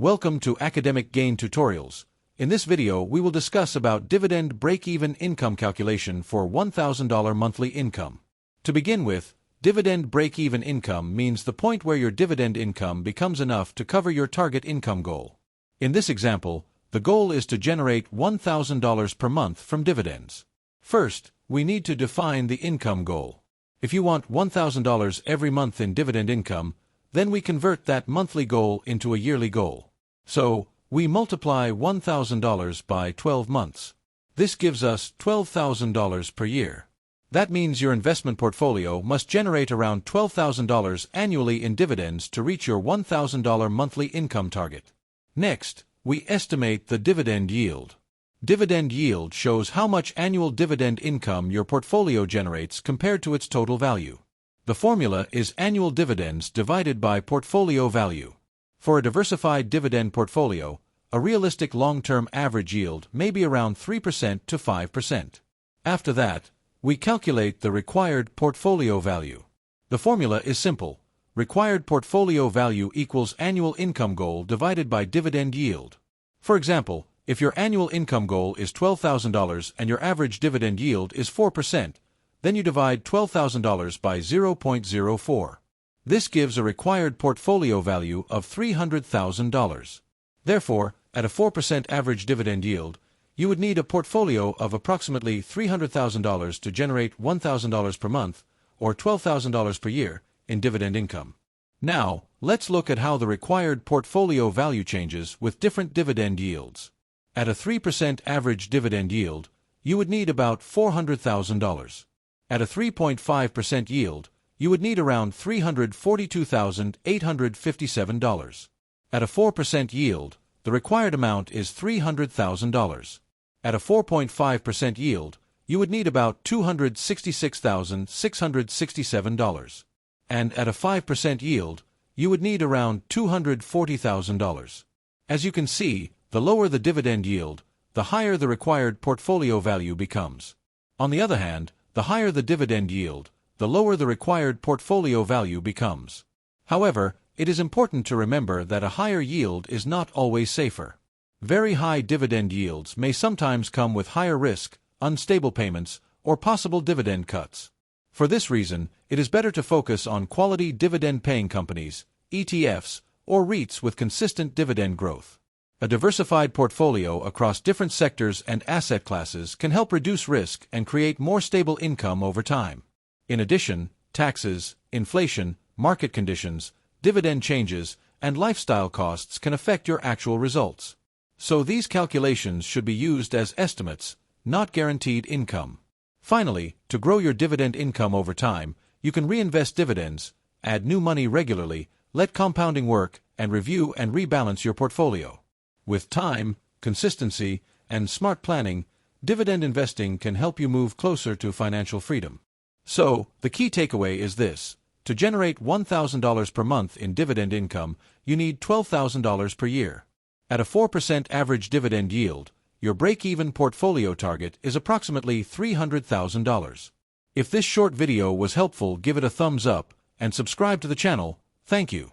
Welcome to Academic Gain Tutorials. In this video, we will discuss about dividend break-even income calculation for $1,000 monthly income. To begin with, dividend break-even income means the point where your dividend income becomes enough to cover your target income goal. In this example, the goal is to generate $1,000 per month from dividends. First, we need to define the income goal. If you want $1,000 every month in dividend income, then we convert that monthly goal into a yearly goal. So, we multiply $1,000 by 12 months. This gives us $12,000 per year. That means your investment portfolio must generate around $12,000 annually in dividends to reach your $1,000 monthly income target. Next, we estimate the dividend yield. Dividend yield shows how much annual dividend income your portfolio generates compared to its total value. The formula is annual dividends divided by portfolio value. For a diversified dividend portfolio, a realistic long-term average yield may be around 3% to 5%. After that, we calculate the required portfolio value. The formula is simple. Required portfolio value equals annual income goal divided by dividend yield. For example, if your annual income goal is $12,000 and your average dividend yield is 4%, then you divide $12,000 by 0.04. This gives a required portfolio value of $300,000. Therefore, at a 4% average dividend yield, you would need a portfolio of approximately $300,000 to generate $1,000 per month, or $12,000 per year, in dividend income. Now, let's look at how the required portfolio value changes with different dividend yields. At a 3% average dividend yield, you would need about $400,000. At a 3.5% yield, you would need around $342,857. At a 4% yield, the required amount is $300,000. At a 4.5% yield, you would need about $266,667. And at a 5% yield, you would need around $240,000. As you can see, the lower the dividend yield, the higher the required portfolio value becomes. On the other hand, the higher the dividend yield, the lower the required portfolio value becomes. However, it is important to remember that a higher yield is not always safer. Very high dividend yields may sometimes come with higher risk, unstable payments, or possible dividend cuts. For this reason, it is better to focus on quality dividend-paying companies, ETFs, or REITs with consistent dividend growth. A diversified portfolio across different sectors and asset classes can help reduce risk and create more stable income over time. In addition, taxes, inflation, market conditions, dividend changes, and lifestyle costs can affect your actual results. So these calculations should be used as estimates, not guaranteed income. Finally, to grow your dividend income over time, you can reinvest dividends, add new money regularly, let compounding work, and review and rebalance your portfolio. With time, consistency, and smart planning, dividend investing can help you move closer to financial freedom. So, the key takeaway is this. To generate $1,000 per month in dividend income, you need $12,000 per year. At a 4% average dividend yield, your break-even portfolio target is approximately $300,000. If this short video was helpful, give it a thumbs up and subscribe to the channel. Thank you.